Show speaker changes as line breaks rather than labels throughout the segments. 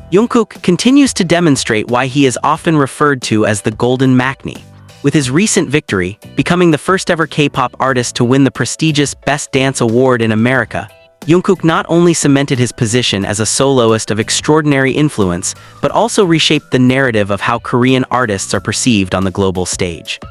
Jungkook continues to demonstrate why he is often referred to as the Golden Maknae. With his recent victory, becoming the first-ever K-pop artist to win the prestigious Best Dance Award in America, Jungkook not only cemented his position as a soloist of extraordinary influence, but also reshaped the narrative of how Korean artists are perceived on the global stage.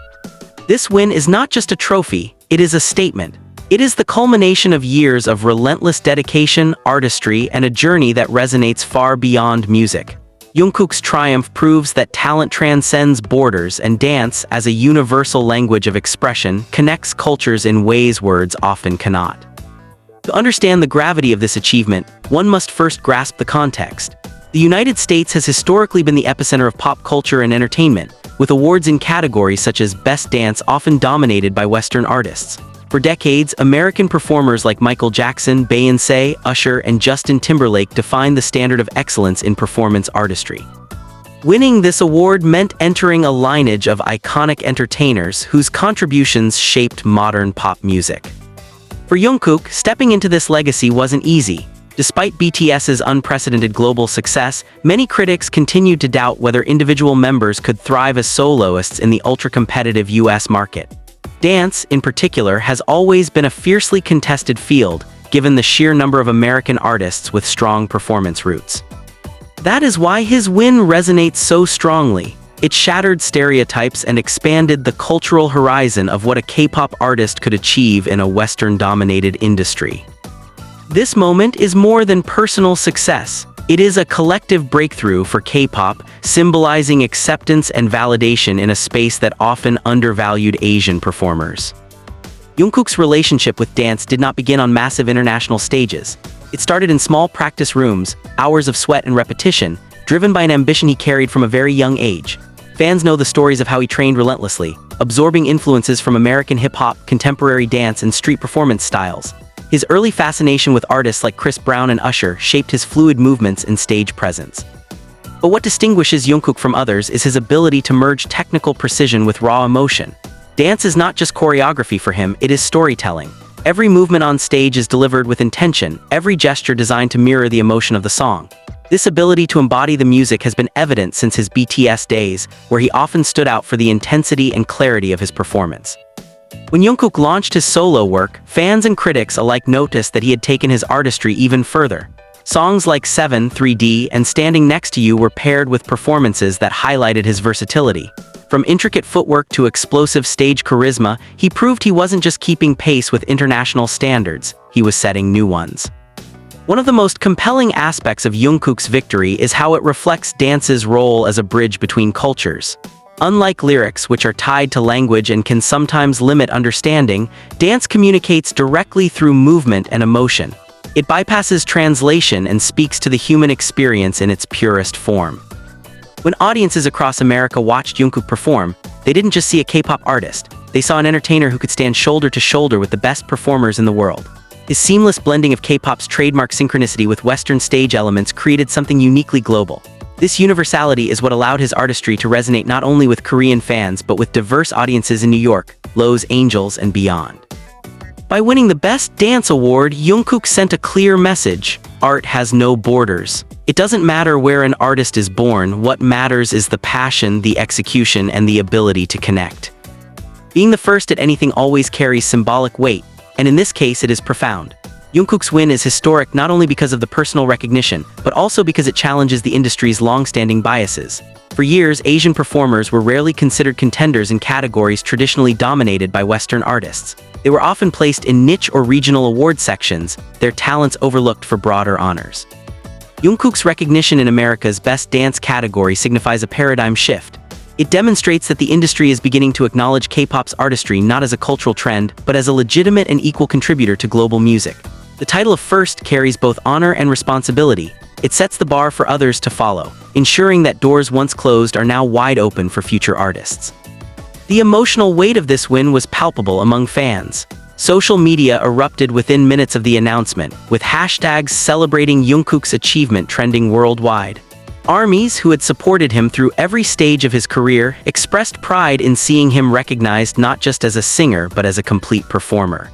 This win is not just a trophy, it is a statement. It is the culmination of years of relentless dedication, artistry, and a journey that resonates far beyond music. Jungkook's triumph proves that talent transcends borders, and dance, as a universal language of expression, connects cultures in ways words often cannot. To understand the gravity of this achievement, one must first grasp the context. The United States has historically been the epicenter of pop culture and entertainment, with awards in categories such as Best Dance often dominated by Western artists. For decades, American performers like Michael Jackson, Beyoncé, Usher, and Justin Timberlake defined the standard of excellence in performance artistry. Winning this award meant entering a lineage of iconic entertainers whose contributions shaped modern pop music. For Jungkook, stepping into this legacy wasn't easy. Despite BTS's unprecedented global success, many critics continued to doubt whether individual members could thrive as soloists in the ultra-competitive US market. Dance, in particular, has always been a fiercely contested field, given the sheer number of American artists with strong performance roots. That is why his win resonates so strongly. It shattered stereotypes and expanded the cultural horizon of what a K-pop artist could achieve in a Western-dominated industry. This moment is more than personal success. It is a collective breakthrough for K-pop, symbolizing acceptance and validation in a space that often undervalued Asian performers. Jungkook's relationship with dance did not begin on massive international stages. It started in small practice rooms, hours of sweat and repetition, driven by an ambition he carried from a very young age. Fans know the stories of how he trained relentlessly, absorbing influences from American hip-hop, contemporary dance, and street performance styles. His early fascination with artists like Chris Brown and Usher shaped his fluid movements and stage presence. But what distinguishes Jungkook from others is his ability to merge technical precision with raw emotion. Dance is not just choreography for him, it is storytelling. Every movement on stage is delivered with intention, every gesture designed to mirror the emotion of the song. This ability to embody the music has been evident since his BTS days, where he often stood out for the intensity and clarity of his performance. When Jungkook launched his solo work, fans and critics alike noticed that he had taken his artistry even further. Songs like 7, 3D, and Standing Next to You were paired with performances that highlighted his versatility. From intricate footwork to explosive stage charisma, he proved he wasn't just keeping pace with international standards, he was setting new ones. One of the most compelling aspects of Jungkook's victory is how it reflects dance's role as a bridge between cultures. Unlike lyrics, which are tied to language and can sometimes limit understanding, dance communicates directly through movement and emotion. It bypasses translation and speaks to the human experience in its purest form. When audiences across America watched Jungkook perform, they didn't just see a K-pop artist, they saw an entertainer who could stand shoulder to shoulder with the best performers in the world. His seamless blending of K-pop's trademark synchronicity with Western stage elements created something uniquely global. This universality is what allowed his artistry to resonate not only with Korean fans but with diverse audiences in New York, Los Angeles, and beyond. By winning the Best Dance Award, Jungkook sent a clear message: art has no borders. It doesn't matter where an artist is born, what matters is the passion, the execution, and the ability to connect. Being the first at anything always carries symbolic weight, and in this case it is profound. Jungkook's win is historic not only because of the personal recognition, but also because it challenges the industry's long-standing biases. For years, Asian performers were rarely considered contenders in categories traditionally dominated by Western artists. They were often placed in niche or regional award sections, their talents overlooked for broader honors. Jungkook's recognition in America's Best Dance category signifies a paradigm shift. It demonstrates that the industry is beginning to acknowledge K-pop's artistry not as a cultural trend, but as a legitimate and equal contributor to global music. The title of first carries both honor and responsibility. It sets the bar for others to follow, ensuring that doors once closed are now wide open for future artists. The emotional weight of this win was palpable among fans. Social media erupted within minutes of the announcement, with hashtags celebrating Jungkook's achievement trending worldwide. Armies who had supported him through every stage of his career expressed pride in seeing him recognized not just as a singer but as a complete performer.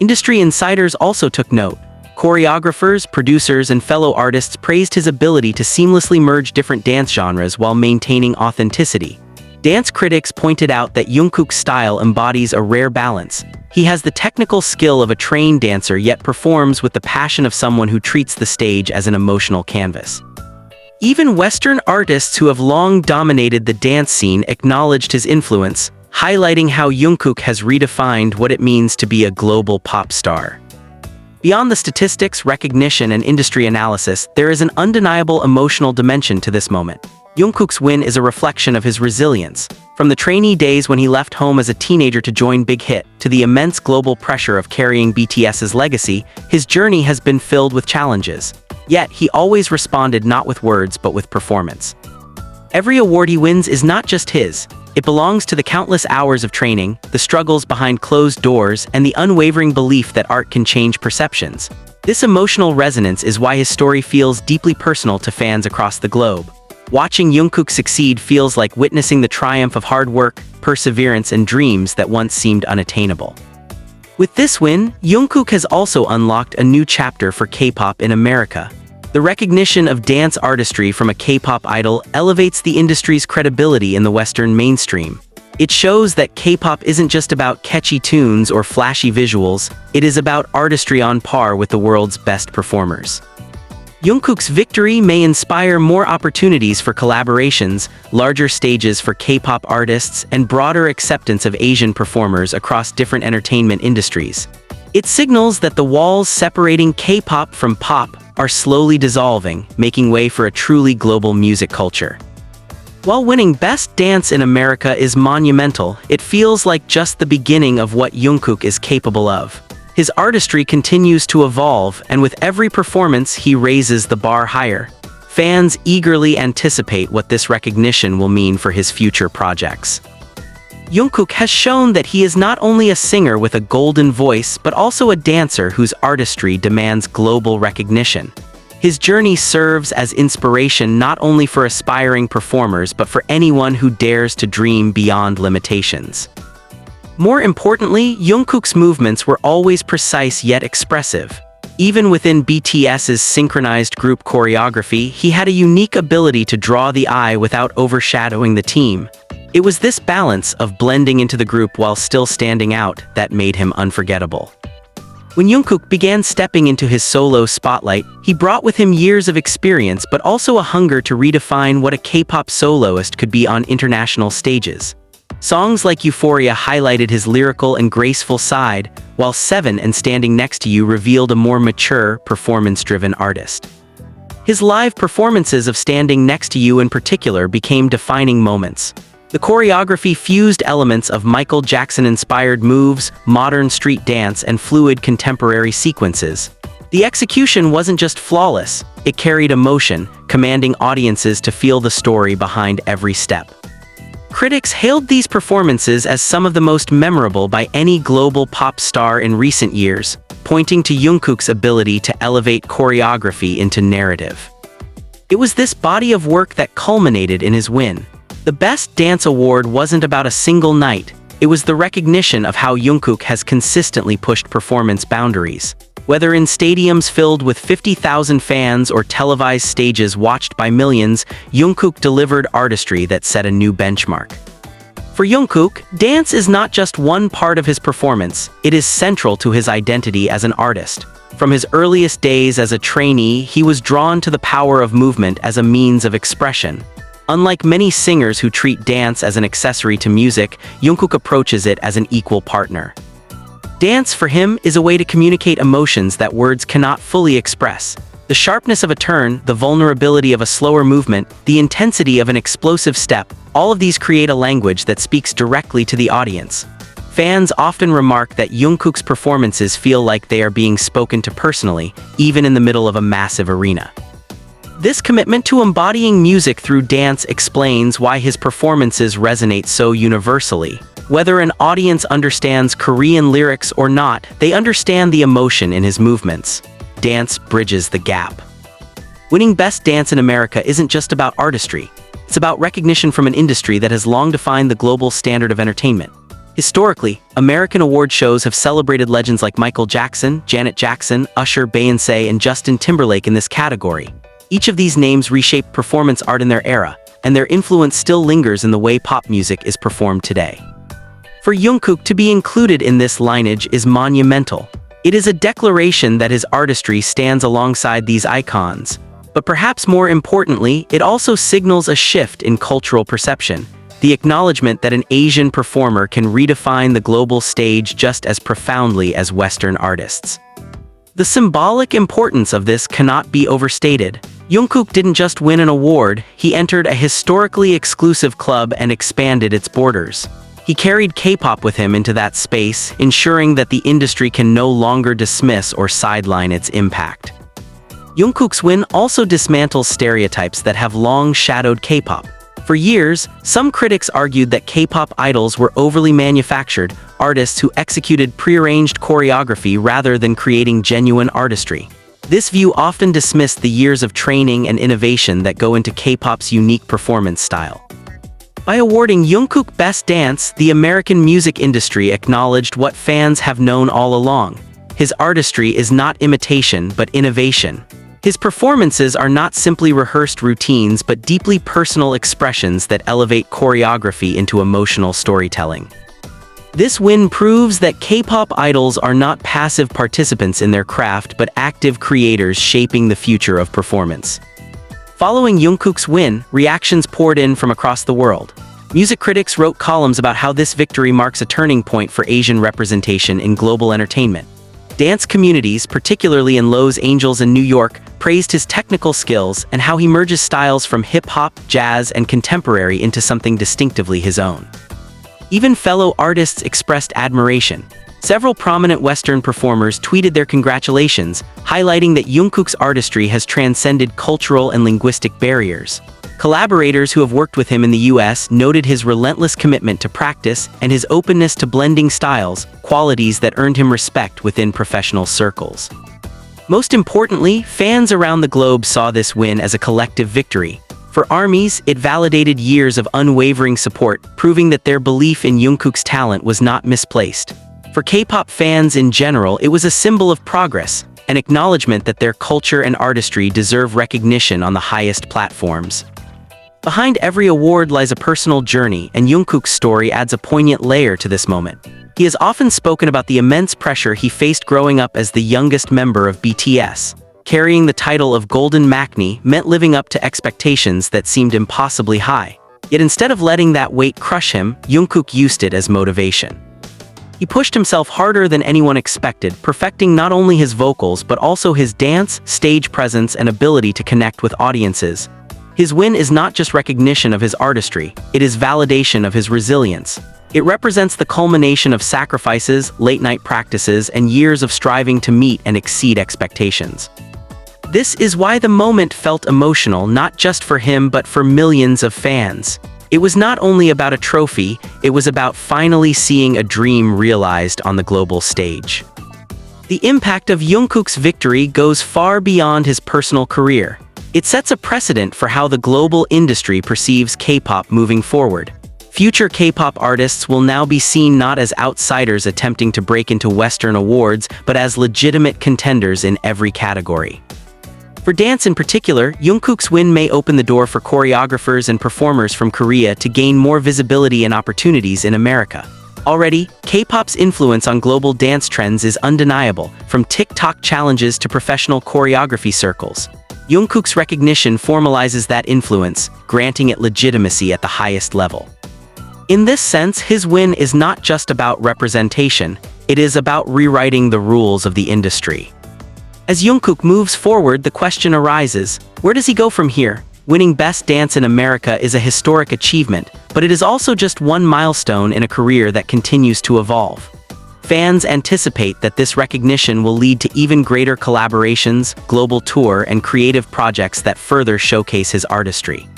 Industry insiders also took note. Choreographers, producers, and fellow artists praised his ability to seamlessly merge different dance genres while maintaining authenticity. Dance critics pointed out that Jungkook's style embodies a rare balance. He has the technical skill of a trained dancer yet performs with the passion of someone who treats the stage as an emotional canvas. Even Western artists who have long dominated the dance scene acknowledged his influence, highlighting how Jungkook has redefined what it means to be a global pop star. Beyond the statistics, recognition, and industry analysis, there is an undeniable emotional dimension to this moment. Jungkook's win is a reflection of his resilience. From the trainee days when he left home as a teenager to join Big Hit, to the immense global pressure of carrying BTS's legacy, his journey has been filled with challenges. Yet, he always responded not with words but with performance. Every award he wins is not just his. It belongs to the countless hours of training, the struggles behind closed doors, and the unwavering belief that art can change perceptions. This emotional resonance is why his story feels deeply personal to fans across the globe. Watching Jungkook succeed feels like witnessing the triumph of hard work, perseverance, and dreams that once seemed unattainable. With this win, Jungkook has also unlocked a new chapter for K-pop in America. The recognition of dance artistry from a K-pop idol elevates the industry's credibility in the Western mainstream. It shows that K-pop isn't just about catchy tunes or flashy visuals, it is about artistry on par with the world's best performers. Jungkook's victory may inspire more opportunities for collaborations, larger stages for K-pop artists, and broader acceptance of Asian performers across different entertainment industries. It signals that the walls separating K-pop from pop are slowly dissolving, making way for a truly global music culture. While winning Best Dance in America is monumental, it feels like just the beginning of what Jungkook is capable of. His artistry continues to evolve, and with every performance he raises the bar higher. Fans eagerly anticipate what this recognition will mean for his future projects. Jungkook has shown that he is not only a singer with a golden voice but also a dancer whose artistry demands global recognition. His journey serves as inspiration not only for aspiring performers but for anyone who dares to dream beyond limitations. More importantly, Jungkook's movements were always precise yet expressive. Even within BTS's synchronized group choreography, he had a unique ability to draw the eye without overshadowing the team. It was this balance of blending into the group while still standing out that made him unforgettable. When Jungkook began stepping into his solo spotlight, he brought with him years of experience but also a hunger to redefine what a K-pop soloist could be on international stages. Songs like Euphoria highlighted his lyrical and graceful side, while Seven and Standing Next to You revealed a more mature, performance-driven artist. His live performances of Standing Next to You in particular became defining moments. The choreography fused elements of Michael Jackson-inspired moves, modern street dance, and fluid contemporary sequences. The execution wasn't just flawless, it carried emotion, commanding audiences to feel the story behind every step. Critics hailed these performances as some of the most memorable by any global pop star in recent years, pointing to Jungkook's ability to elevate choreography into narrative. It was this body of work that culminated in his win. The Best Dance Award wasn't about a single night, it was the recognition of how Jungkook has consistently pushed performance boundaries. Whether in stadiums filled with 50,000 fans or televised stages watched by millions, Jungkook delivered artistry that set a new benchmark. For Jungkook, dance is not just one part of his performance, it is central to his identity as an artist. From his earliest days as a trainee, he was drawn to the power of movement as a means of expression. Unlike many singers who treat dance as an accessory to music, Jungkook approaches it as an equal partner. Dance, for him, is a way to communicate emotions that words cannot fully express. The sharpness of a turn, the vulnerability of a slower movement, the intensity of an explosive step, all of these create a language that speaks directly to the audience. Fans often remark that Jungkook's performances feel like they are being spoken to personally, even in the middle of a massive arena. This commitment to embodying music through dance explains why his performances resonate so universally. Whether an audience understands Korean lyrics or not, they understand the emotion in his movements. Dance bridges the gap. Winning Best Dance in America isn't just about artistry. It's about recognition from an industry that has long defined the global standard of entertainment. Historically, American award shows have celebrated legends like Michael Jackson, Janet Jackson, Usher, Beyoncé, and Justin Timberlake in this category. Each of these names reshaped performance art in their era, and their influence still lingers in the way pop music is performed today. For Jungkook to be included in this lineage is monumental. It is a declaration that his artistry stands alongside these icons. But perhaps more importantly, it also signals a shift in cultural perception, the acknowledgement that an Asian performer can redefine the global stage just as profoundly as Western artists. The symbolic importance of this cannot be overstated. Jungkook didn't just win an award, he entered a historically exclusive club and expanded its borders. He carried K-pop with him into that space, ensuring that the industry can no longer dismiss or sideline its impact. Jungkook's win also dismantles stereotypes that have long shadowed K-pop. For years, some critics argued that K-pop idols were overly manufactured, artists who executed prearranged choreography rather than creating genuine artistry. This view often dismissed the years of training and innovation that go into K-pop's unique performance style. By awarding Jungkook Best Dance, the American music industry acknowledged what fans have known all along. His artistry is not imitation but innovation. His performances are not simply rehearsed routines but deeply personal expressions that elevate choreography into emotional storytelling. This win proves that K-pop idols are not passive participants in their craft but active creators shaping the future of performance. Following Jungkook's win, reactions poured in from across the world. Music critics wrote columns about how this victory marks a turning point for Asian representation in global entertainment. Dance communities, particularly in Los Angeles and New York, praised his technical skills and how he merges styles from hip-hop, jazz, and contemporary into something distinctively his own. Even fellow artists expressed admiration. Several prominent Western performers tweeted their congratulations, highlighting that Jungkook's artistry has transcended cultural and linguistic barriers. Collaborators who have worked with him in the US noted his relentless commitment to practice and his openness to blending styles, qualities that earned him respect within professional circles. Most importantly, fans around the globe saw this win as a collective victory. For ARMYs, it validated years of unwavering support, proving that their belief in Jungkook's talent was not misplaced. For K-pop fans in general, it was a symbol of progress, an acknowledgement that their culture and artistry deserve recognition on the highest platforms. Behind every award lies a personal journey, and Jungkook's story adds a poignant layer to this moment. He has often spoken about the immense pressure he faced growing up as the youngest member of BTS. Carrying the title of Golden Maknae meant living up to expectations that seemed impossibly high. Yet instead of letting that weight crush him, Jungkook used it as motivation. He pushed himself harder than anyone expected, perfecting not only his vocals but also his dance, stage presence, and ability to connect with audiences. His win is not just recognition of his artistry, it is validation of his resilience. It represents the culmination of sacrifices, late-night practices, and years of striving to meet and exceed expectations. This is why the moment felt emotional not just for him but for millions of fans. It was not only about a trophy, it was about finally seeing a dream realized on the global stage. The impact of Jungkook's victory goes far beyond his personal career. It sets a precedent for how the global industry perceives K-pop moving forward. Future K-pop artists will now be seen not as outsiders attempting to break into Western awards, but as legitimate contenders in every category. For dance in particular, Jungkook's win may open the door for choreographers and performers from Korea to gain more visibility and opportunities in America. Already, K-pop's influence on global dance trends is undeniable, from TikTok challenges to professional choreography circles. Jungkook's recognition formalizes that influence, granting it legitimacy at the highest level. In this sense, his win is not just about representation, it is about rewriting the rules of the industry. As Jungkook moves forward, the question arises, where does he go from here? Winning Best Dance in America is a historic achievement, but it is also just one milestone in a career that continues to evolve. Fans anticipate that this recognition will lead to even greater collaborations, global tour, and creative projects that further showcase his artistry.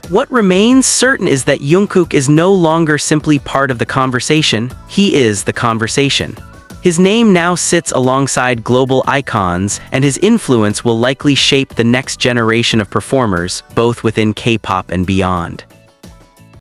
What remains certain is that Jungkook is no longer simply part of the conversation, he is the conversation. His name now sits alongside global icons, and his influence will likely shape the next generation of performers, both within K-pop and beyond.